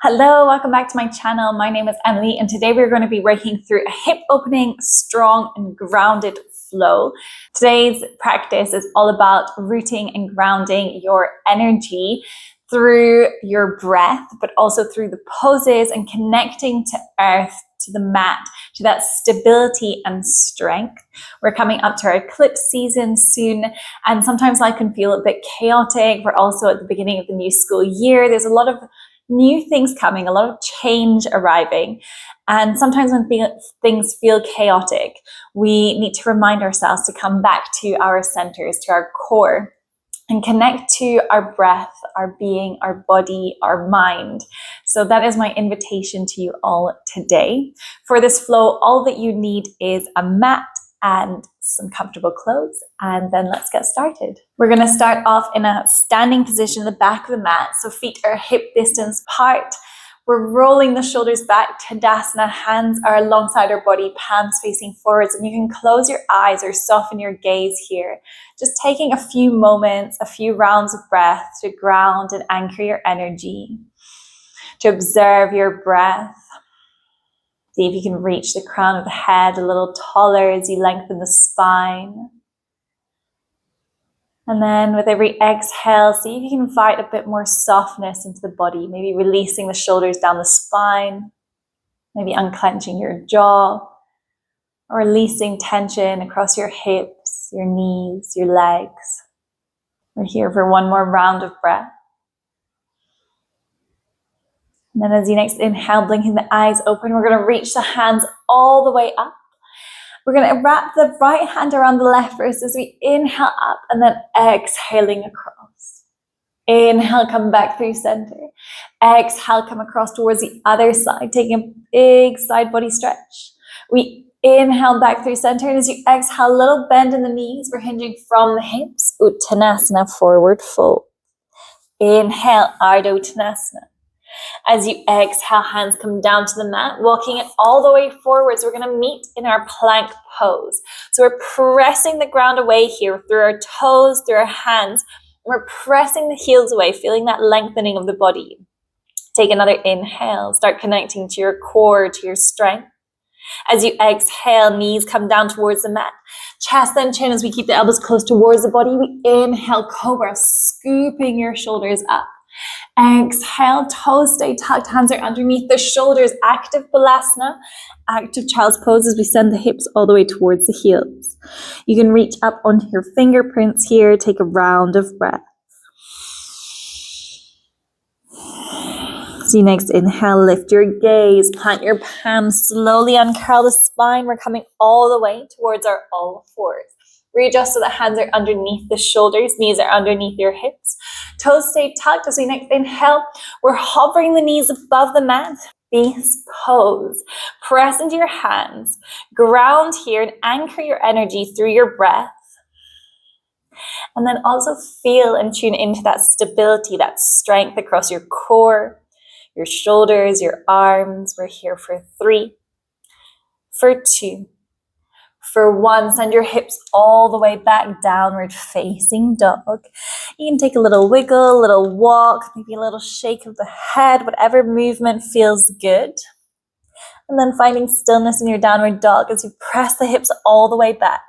Hello, welcome back to my channel. My name is Emilie, and today we're going to be working through a hip opening, strong and grounded flow. Today's practice is all about rooting and grounding your energy through your breath, but also through the poses and connecting to earth, to the mat, to that stability and strength. We're coming up to our eclipse season soon, and sometimes life can feel a bit chaotic. We're also at the beginning of the new school year. There's a lot of new things coming, a lot of change arriving. And sometimes when things feel chaotic, we need to remind ourselves to come back to our centers, to our core, and connect to our breath, our being, our body, our mind. So that is my invitation to you all today. For this flow, all that you need is a mat and some comfortable clothes, and then let's get started. We're going to start off in a standing position in the back of the mat, so feet are hip distance apart. We're rolling the shoulders back, Tadasana, hands are alongside our body, palms facing forwards, and you can close your eyes or soften your gaze here. Just taking a few moments, a few rounds of breath to ground and anchor your energy, to observe your breath. See if you can reach the crown of the head a little taller as you lengthen the spine. And then with every exhale, see if you can invite a bit more softness into the body, maybe releasing the shoulders down the spine, maybe unclenching your jaw, or releasing tension across your hips, your knees, your legs. We're here for one more round of breath. And then as you next inhale, blinking the eyes open, we're going to reach the hands all the way up. We're going to wrap the right hand around the left wrist as we inhale up and then exhaling across. Inhale, come back through center. Exhale, come across towards the other side, taking a big side body stretch. We inhale back through center, and as you exhale, a little bend in the knees. We're hinging from the hips. Uttanasana, forward fold. Inhale, Ardha Uttanasana. As you exhale, hands come down to the mat, walking it all the way forwards. We're going to meet in our plank pose. So we're pressing the ground away here through our toes, through our hands. We're pressing the heels away, feeling that lengthening of the body. Take another inhale. Start connecting to your core, to your strength. As you exhale, knees come down towards the mat. Chest and chin as we keep the elbows close towards the body. We inhale, cobra, scooping your shoulders up. Exhale, toes stay tucked, hands are underneath the shoulders. Active balasana, active child's pose as we send the hips all the way towards the heels. You can reach up onto your fingerprints here. Take a round of breath. So you next inhale, lift your gaze, plant your palms, slowly uncurl the spine. We're coming all the way towards our all fours. Readjust so the hands are underneath the shoulders, knees are underneath your hips. Toes stay tucked as we next inhale. We're hovering the knees above the mat. Beast pose. Press into your hands. Ground here and anchor your energy through your breath. And then also feel and tune into that stability, that strength across your core, your shoulders, your arms. We're here for 3, for 2, for 1. Send your hips all the way back, downward facing dog. You can take a little wiggle, a little walk, maybe a little shake of the head, whatever movement feels good. And then finding stillness in your downward dog as you press the hips all the way back.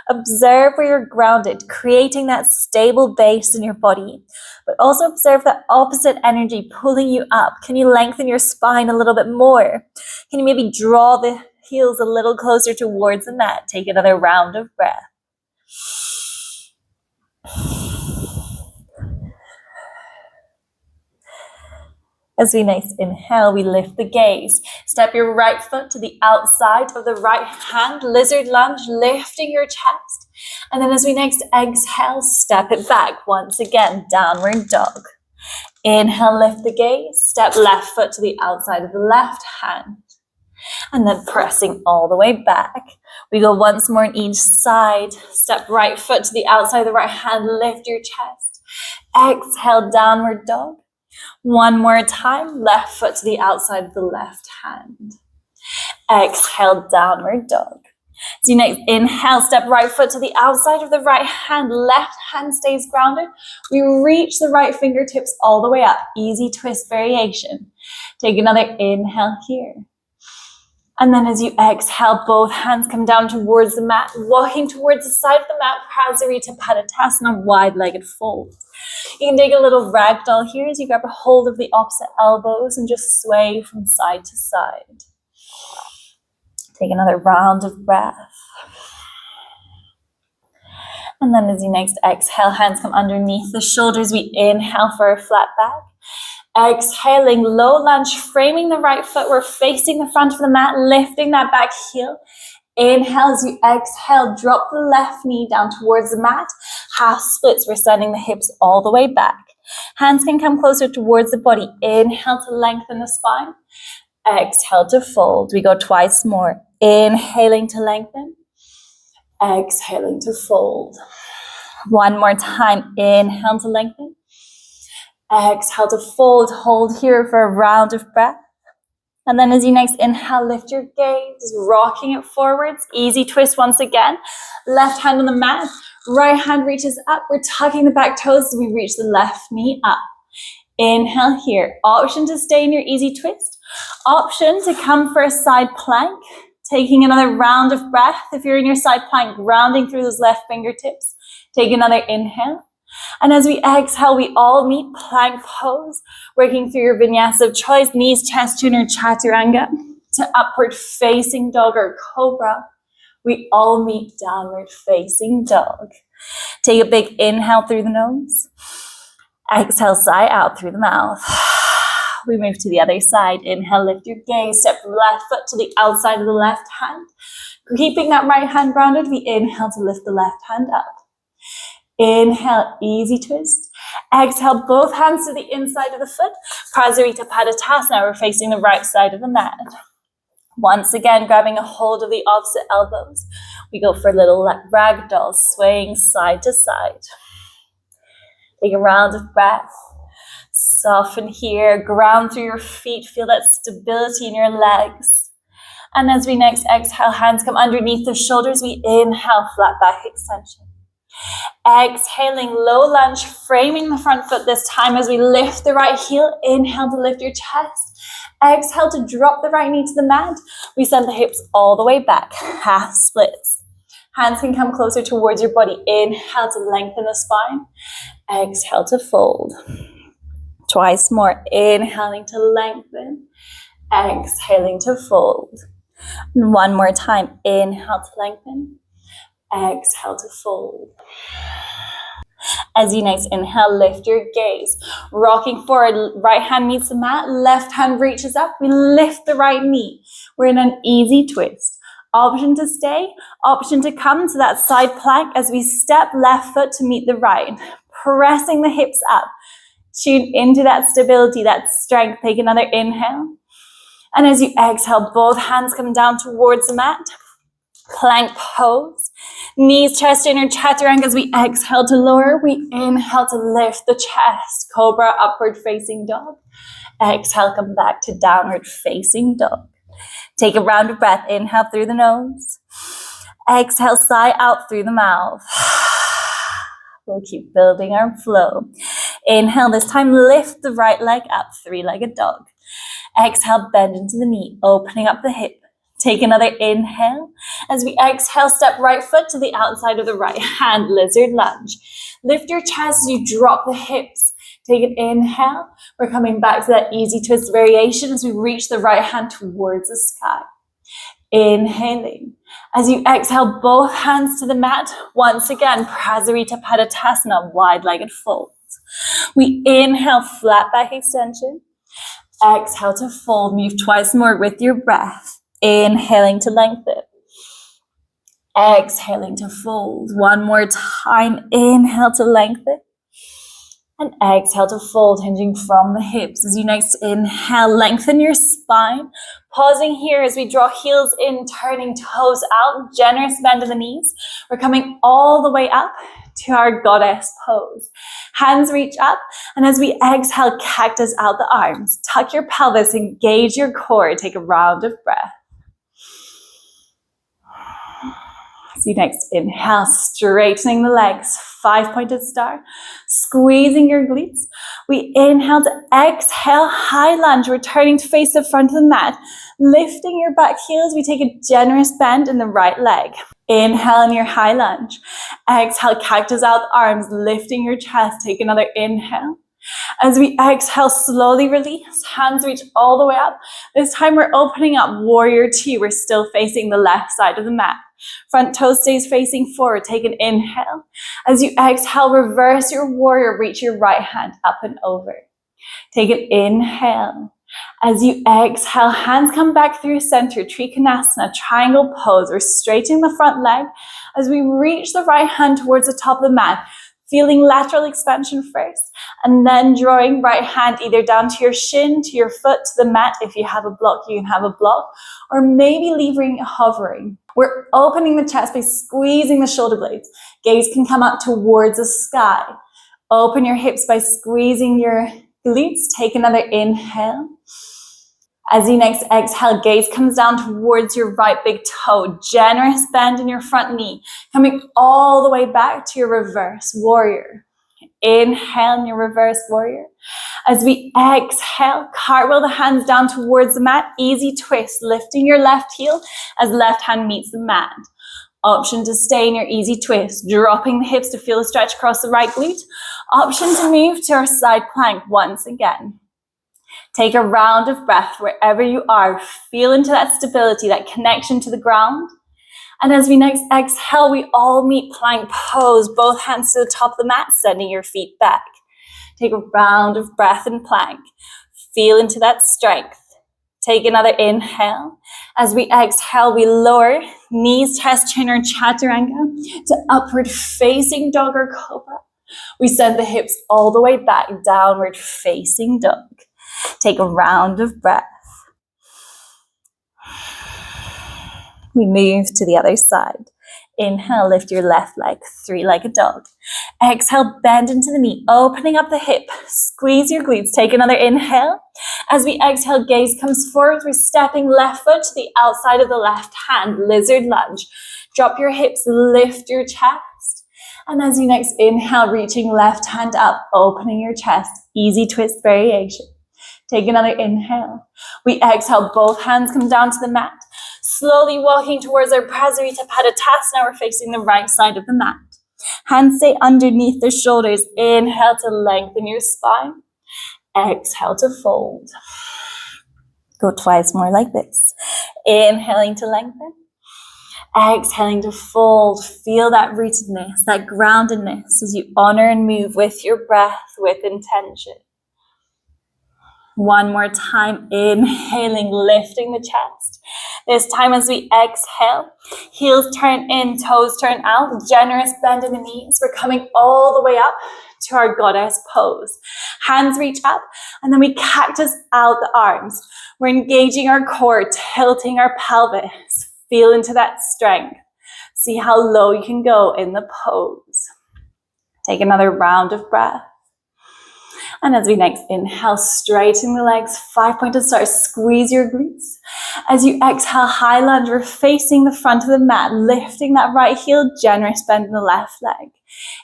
Observe where you're grounded, creating that stable base in your body, but also observe that opposite energy pulling you up. Can you lengthen your spine a little bit more? Can you maybe draw the heels a little closer towards the mat? Take another round of breath. As we next inhale, we lift the gaze. Step your right foot to the outside of the right hand, lizard lunge, lifting your chest. And then as we next exhale, step it back once again, downward dog. Inhale, lift the gaze. Step left foot to the outside of the left hand. And then pressing all the way back. We go once more on each side. Step right foot to the outside of the right hand, lift your chest. Exhale, downward dog. One more time, left foot to the outside of the left hand. Exhale, downward dog. So you next inhale, step right foot to the outside of the right hand, left hand stays grounded. We reach the right fingertips all the way up, easy twist variation. Take another inhale here. And then as you exhale, both hands come down towards the mat, walking towards the side of the mat, Prasarita Padottanasana, wide-legged fold. You can take a little ragdoll here as you grab a hold of the opposite elbows and just sway from side to side. Take another round of breath. And then as you next exhale, hands come underneath the shoulders. We inhale for a flat back. Exhaling, low lunge, framing the right foot. We're facing the front of the mat, lifting that back heel. Inhale as you exhale, drop the left knee down towards the mat. Half splits, we're sending the hips all the way back. Hands can come closer towards the body. Inhale to lengthen the spine. Exhale to fold. We go twice more. Inhaling to lengthen. Exhaling to fold. One more time. Inhale to lengthen. Exhale to fold. Hold here for a round of breath. And then as you next inhale, lift your gaze, rocking it forwards. Easy twist once again. Left hand on the mat. Right hand reaches up. We're tucking the back toes as we reach the left knee up. Inhale here. Option to stay in your easy twist. Option to come for a side plank. Taking another round of breath. If you're in your side plank, grounding through those left fingertips. Take another inhale. And as we exhale, we all meet plank pose. Working through your vinyasa of choice. Knees, chest tune, or chaturanga. To upward facing dog or cobra. We all meet downward facing dog. Take a big inhale through the nose. Exhale, sigh out through the mouth. We move to the other side. Inhale, lift your gaze. Step from the left foot to the outside of the left hand. Keeping that right hand grounded, we inhale to lift the left hand up. Inhale, easy twist. Exhale, both hands to the inside of the foot. Prasarita Padottanasana, we're facing the right side of the mat. Once again, grabbing a hold of the opposite elbows. We go for a little ragdoll, swaying side to side. Take a round of breath. Soften here, ground through your feet. Feel that stability in your legs. And as we next exhale, hands come underneath the shoulders. We inhale, flat back extension. Exhaling, low lunge, framing the front foot this time as we lift the right heel. Inhale to lift your chest. Exhale to drop the right knee to the mat. We send the hips all the way back, half splits. Hands can come closer towards your body. Inhale to lengthen the spine. Exhale to fold. Twice more. Inhaling to lengthen. Exhaling to fold. And one more time. Inhale to lengthen. Exhale to fold. As you next inhale, lift your gaze. Rocking forward, right hand meets the mat, left hand reaches up. We lift the right knee. We're in an easy twist. Option to stay, option to come to that side plank as we step left foot to meet the right. Pressing the hips up. Tune into that stability, that strength. Take another inhale. And as you exhale, both hands come down towards the mat. Plank pose. Knees, chest in, or chaturanga as we exhale to lower. We inhale to lift the chest. Cobra, upward facing dog. Exhale, come back to downward facing dog. Take a round of breath. Inhale through the nose. Exhale, sigh out through the mouth. We'll keep building our flow. Inhale, this time lift the right leg up, three-legged dog. Exhale, bend into the knee, opening up the hip. Take another inhale. As we exhale, step right foot to the outside of the right hand, lizard lunge. Lift your chest as you drop the hips. Take an inhale. We're coming back to that easy twist variation as we reach the right hand towards the sky. Inhaling. As you exhale, both hands to the mat. Once again, Prasarita Padottanasana, wide-legged folds. We inhale, flat back extension. Exhale to fold. Move twice more with your breath. Inhaling to lengthen. Exhaling to fold. One more time. Inhale to lengthen. And exhale to fold, hinging from the hips. As you next inhale, lengthen your spine. Pausing here as we draw heels in, turning toes out. Generous bend in the knees. We're coming all the way up to our goddess pose. Hands reach up, and as we exhale, cactus out the arms. Tuck your pelvis, engage your core. Take a round of breath. As you next inhale, straightening the legs, 5-pointed star, squeezing your glutes. We inhale to exhale, high lunge, returning to face the front of the mat, lifting your back heels. We take a generous bend in the right leg. Inhale in your high lunge. Exhale, cactus out the arms, lifting your chest. Take another inhale. As we exhale, slowly release, hands reach all the way up. This time we're opening up warrior two. We're still facing the left side of the mat. Front toe stays facing forward. Take an inhale. As you exhale, reverse your warrior. Reach your right hand up and over. Take an inhale. As you exhale, hands come back through center, Trikonasana, triangle pose. We're straightening the front leg as we reach the right hand towards the top of the mat, feeling lateral expansion first, and then drawing right hand either down to your shin, to your foot, to the mat. If you have a block, you can have a block, or maybe leaving hovering. We're opening the chest by squeezing the shoulder blades. Gaze can come up towards the sky. Open your hips by squeezing your glutes. Take another inhale. As you next exhale, gaze comes down towards your right big toe. Generous bend in your front knee, coming all the way back to your reverse warrior. Inhale in your reverse warrior. As we exhale, cartwheel the hands down towards the mat. Easy twist, lifting your left heel as left hand meets the mat. Option to stay in your easy twist, dropping the hips to feel the stretch across the right glute. Option to move to our side plank once again. Take a round of breath wherever you are. Feel into that stability, that connection to the ground. And as we next exhale, we all meet plank pose. Both hands to the top of the mat, sending your feet back. Take a round of breath in plank. Feel into that strength. Take another inhale. As we exhale, we lower knees, chest, chin, or chaturanga to upward facing dog or cobra. We send the hips all the way back, downward facing dog. Take a round of breath. We move to the other side. Inhale, lift your left leg, three-legged dog. Exhale, bend into the knee, opening up the hip. Squeeze your glutes. Take another inhale. As we exhale, gaze comes forward. We're stepping left foot to the outside of the left hand, lizard lunge. Drop your hips, lift your chest. And as you next inhale, reaching left hand up, opening your chest. Easy twist variation. Take another inhale. We exhale, both hands come down to the mat. Slowly walking towards our Prasarita Padottanasana. We're facing the right side of the mat. Hands stay underneath the shoulders. Inhale to lengthen your spine. Exhale to fold. Go twice more like this. Inhaling to lengthen. Exhaling to fold. Feel that rootedness, that groundedness as you honor and move with your breath, with intention. One more time, inhaling, lifting the chest. This time as we exhale, heels turn in, toes turn out, generous bend in the knees. We're coming all the way up to our goddess pose. Hands reach up, and then we cactus out the arms. We're engaging our core, tilting our pelvis. Feel into that strength. See how low you can go in the pose. Take another round of breath. And as we next inhale, straighten the legs, 5-pointed star, squeeze your glutes. As you exhale, high lunge, we're facing the front of the mat, lifting that right heel, generous bend in the left leg.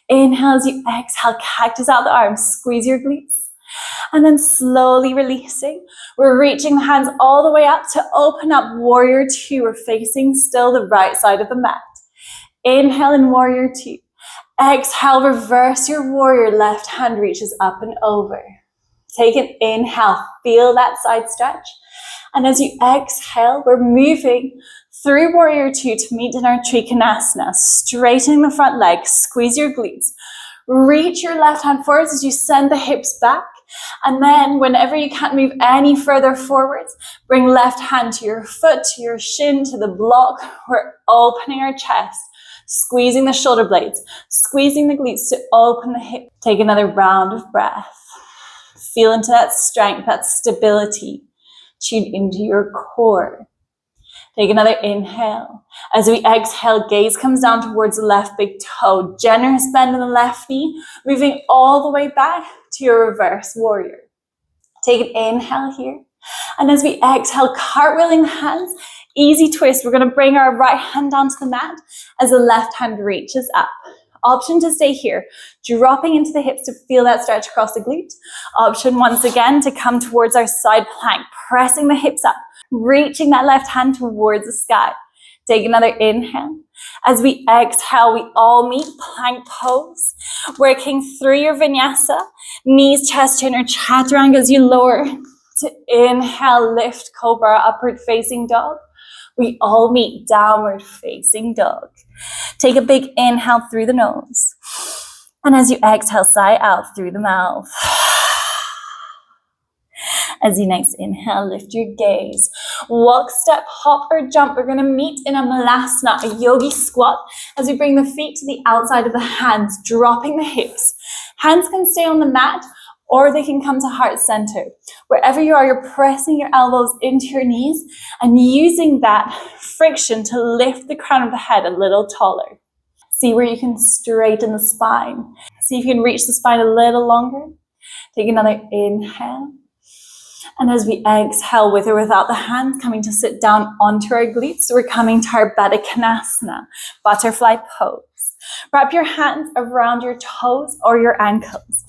Inhale as you exhale, cactus out the arms, squeeze your glutes. And then slowly releasing, we're reaching the hands all the way up to open up warrior two. We're facing still the right side of the mat. Inhale in warrior two. Exhale, reverse your warrior, left hand reaches up and over. Take an inhale, feel that side stretch. And as you exhale, we're moving through warrior two to meet in our Trikonasana. Straightening the front leg, squeeze your glutes. Reach your left hand forwards as you send the hips back. And then whenever you can't move any further forwards, bring left hand to your foot, to your shin, to the block. We're opening our chest. Squeezing the shoulder blades, squeezing the glutes to open the hip. Take another round of breath. Feel into that strength, that stability. Tune into your core. Take another inhale. As we exhale, gaze comes down towards the left big toe. Generous bend in the left knee, moving all the way back to your reverse warrior. Take an inhale here. And as we exhale, cartwheeling the hands, Easy twist. We're going to bring our right hand down to the mat as the left hand reaches up. Option to stay here, dropping into the hips to feel that stretch across the glute. Option once again to come towards our side plank, pressing the hips up, reaching that left hand towards the sky. Take another inhale. As we exhale, we all meet plank pose, working through your vinyasa, knees, chest, chin, or chaturanga as you lower to inhale, lift, cobra, upward facing dog. We all meet downward facing dog. Take a big inhale through the nose. And as you exhale, sigh out through the mouth. As you next inhale, lift your gaze. Walk, step, hop, or jump. We're going to meet in a malasana, a yogi squat, as we bring the feet to the outside of the hands, dropping the hips. Hands can stay on the mat, or they can come to heart center. Wherever you are, you're pressing your elbows into your knees and using that friction to lift the crown of the head a little taller. See where you can straighten the spine. See if you can reach the spine a little longer. Take another inhale. And as we exhale, with or without the hands, coming to sit down onto our glutes, so we're coming to our Baddha Konasana, butterfly pose. Wrap your hands around your toes or your ankles.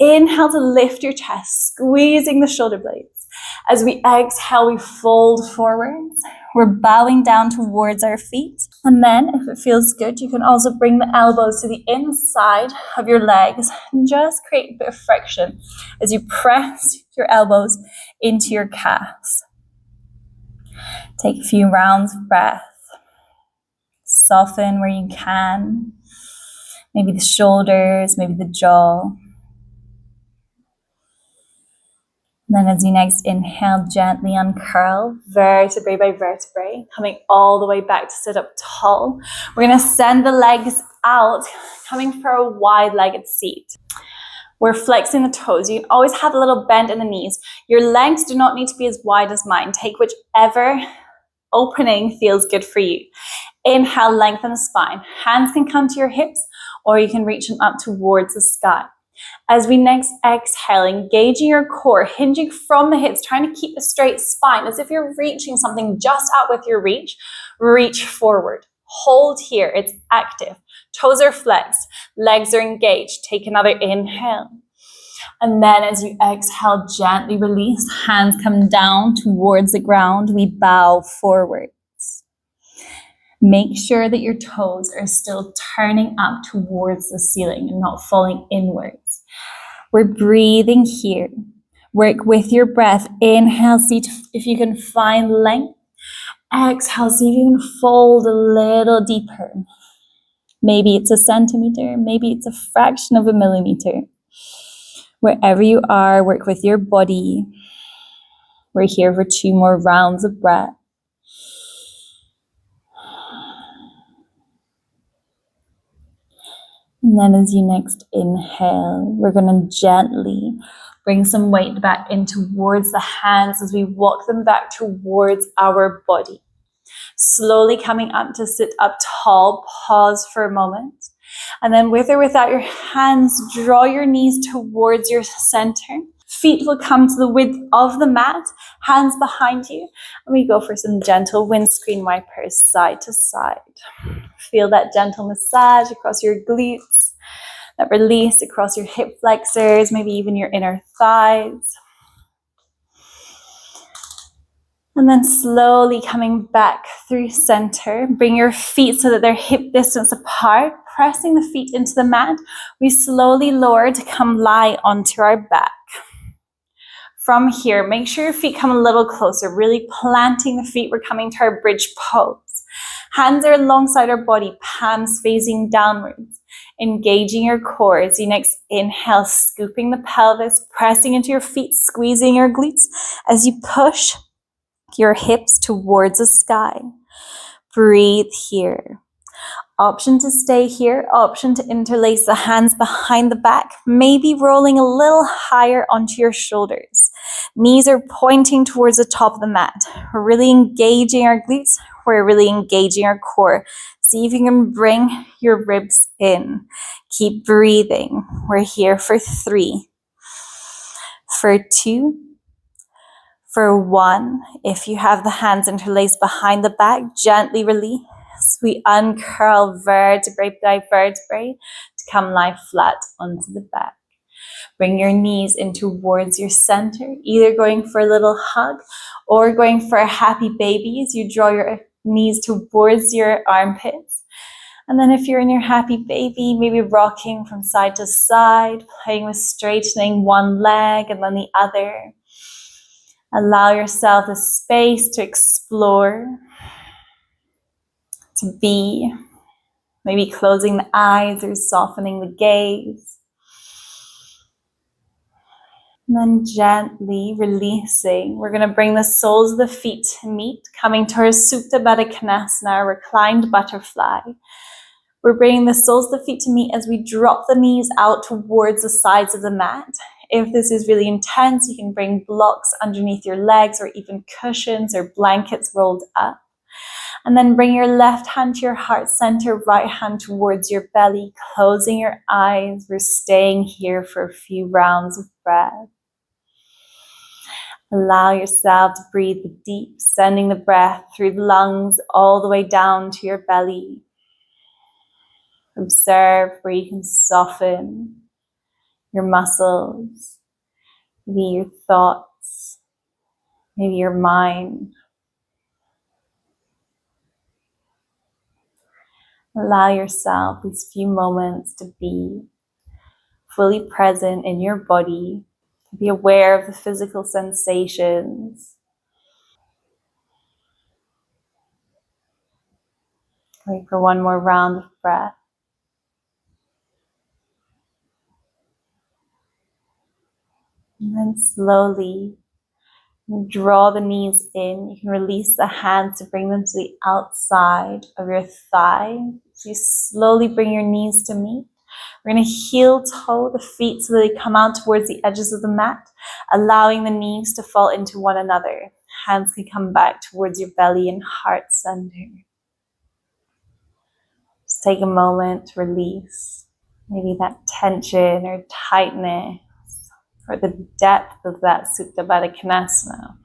Inhale to lift your chest, squeezing the shoulder blades. As we exhale, we fold forwards. We're bowing down towards our feet. And then, if it feels good, you can also bring the elbows to the inside of your legs and just create a bit of friction as you press your elbows into your calves. Take a few rounds of breath. Soften where you can. Maybe the shoulders, maybe the jaw. Then as you next inhale, gently uncurl, vertebrae by vertebrae, coming all the way back to sit up tall. We're going to send the legs out, coming for a wide-legged seat. We're flexing the toes. You can always have a little bend in the knees. Your legs do not need to be as wide as mine. Take whichever opening feels good for you. Inhale, lengthen the spine. Hands can come to your hips, or you can reach them up towards the sky. As we next exhale, engaging your core, hinging from the hips, trying to keep a straight spine, as if you're reaching something just out with your reach. Reach forward. Hold here. It's active. Toes are flexed. Legs are engaged. Take another inhale. And then as you exhale, gently release. Hands come down towards the ground. We bow forwards. Make sure that your toes are still turning up towards the ceiling and not falling inwards. We're breathing here. Work with your breath. Inhale, see if you can find length. Exhale, see if you can fold a little deeper. Maybe it's a centimeter, maybe it's a fraction of a millimeter. Wherever you are, work with your body. We're here for 2 more rounds of breath. And then as you next inhale, we're going to gently bring some weight back in towards the hands as we walk them back towards our body. Slowly coming up to sit up tall, pause for a moment. And then with or without your hands, draw your knees towards your center. Feet will come to the width of the mat, hands behind you. And we go for some gentle windscreen wipers side to side. Feel that gentle massage across your glutes, that release across your hip flexors, maybe even your inner thighs. And then slowly coming back through center. Bring your feet so that they're hip distance apart, pressing the feet into the mat. We slowly lower to come lie onto our back. From here, make sure your feet come a little closer, really planting the feet. We're coming to our bridge pose. Hands are alongside our body, palms facing downwards. Engaging your core as you next inhale, scooping the pelvis, pressing into your feet, squeezing your glutes as you push your hips towards the sky. Breathe here. Option to stay here, option to interlace the hands behind the back, maybe rolling a little higher onto your shoulders. Knees are pointing towards the top of the mat. We're really engaging our glutes. We're really engaging our core. See if you can bring your ribs in. Keep breathing. We're here for 3, for 2, For 1, if you have the hands interlaced behind the back, gently release. We uncurl vertebrae by vertebrae to come lie flat onto the back. Bring your knees in towards your center, either going for a little hug or going for a happy baby as you draw your knees towards your armpits. And then if you're in your happy baby, maybe rocking from side to side, playing with straightening one leg and then the other. Allow yourself the space to explore, to be, maybe closing the eyes or softening the gaze. And then gently releasing. We're going to bring the soles of the feet to meet, coming to our Supta Baddha Konasana, reclined butterfly. We're bringing the soles of the feet to meet as we drop the knees out towards the sides of the mat. If this is really intense, you can bring blocks underneath your legs or even cushions or blankets rolled up. And then bring your left hand to your heart center, right hand towards your belly, closing your eyes. We're staying here for a few rounds of breath. Allow yourself to breathe deep, sending the breath through the lungs all the way down to your belly. Observe where you can soften your muscles, maybe your thoughts, maybe your mind. Allow yourself these few moments to be fully present in your body, to be aware of the physical sensations. Wait for one more round of breath. And then slowly draw the knees in. You can release the hands to bring them to the outside of your thigh. So you slowly bring your knees to meet. We're going to heel toe the feet so that they come out towards the edges of the mat, allowing the knees to fall into one another. Hands can come back towards your belly and heart center. Just take a moment to release maybe that tension or tightness or the depth of that Supta Baddha Konasana.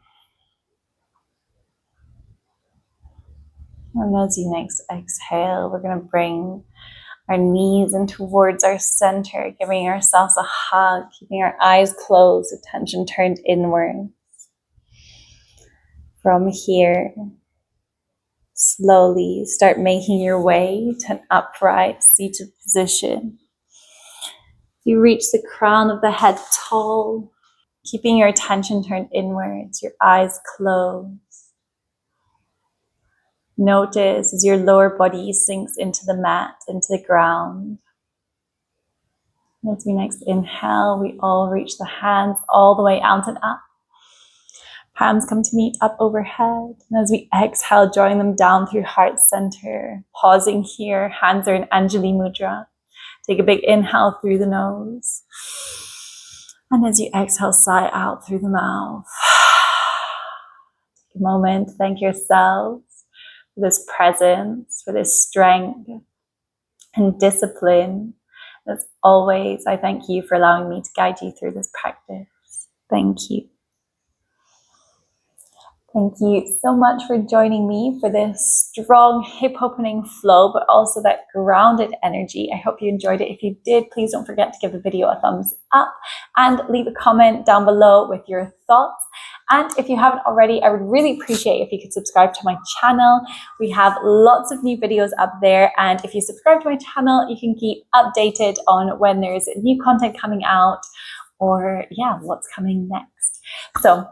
And as you next exhale, we're going to bring our knees in towards our center, giving ourselves a hug, keeping our eyes closed, attention turned inward. From here, slowly start making your way to an upright seated position. You reach the crown of the head tall, keeping your attention turned inwards, your eyes closed. Notice as your lower body sinks into the mat, into the ground. As we next inhale, we all reach the hands all the way out and up. Palms come to meet up overhead. And as we exhale, drawing them down through heart center. Pausing here, hands are in Anjali Mudra. Take a big inhale through the nose. And as you exhale, sigh out through the mouth. Take a moment, thank yourselves for this presence, for this strength and discipline. As always, I thank you for allowing me to guide you through this practice. Thank you. Thank you so much for joining me for this strong hip opening flow, but also that grounded energy. I hope you enjoyed it. If you did, please don't forget to give the video a thumbs up and leave a comment down below with your thoughts. And if you haven't already, I would really appreciate if you could subscribe to my channel. We have lots of new videos up there. And if you subscribe to my channel, you can keep updated on when there's new content coming out or what's coming next. So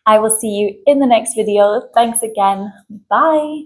I will see you in the next video. Thanks again. Bye.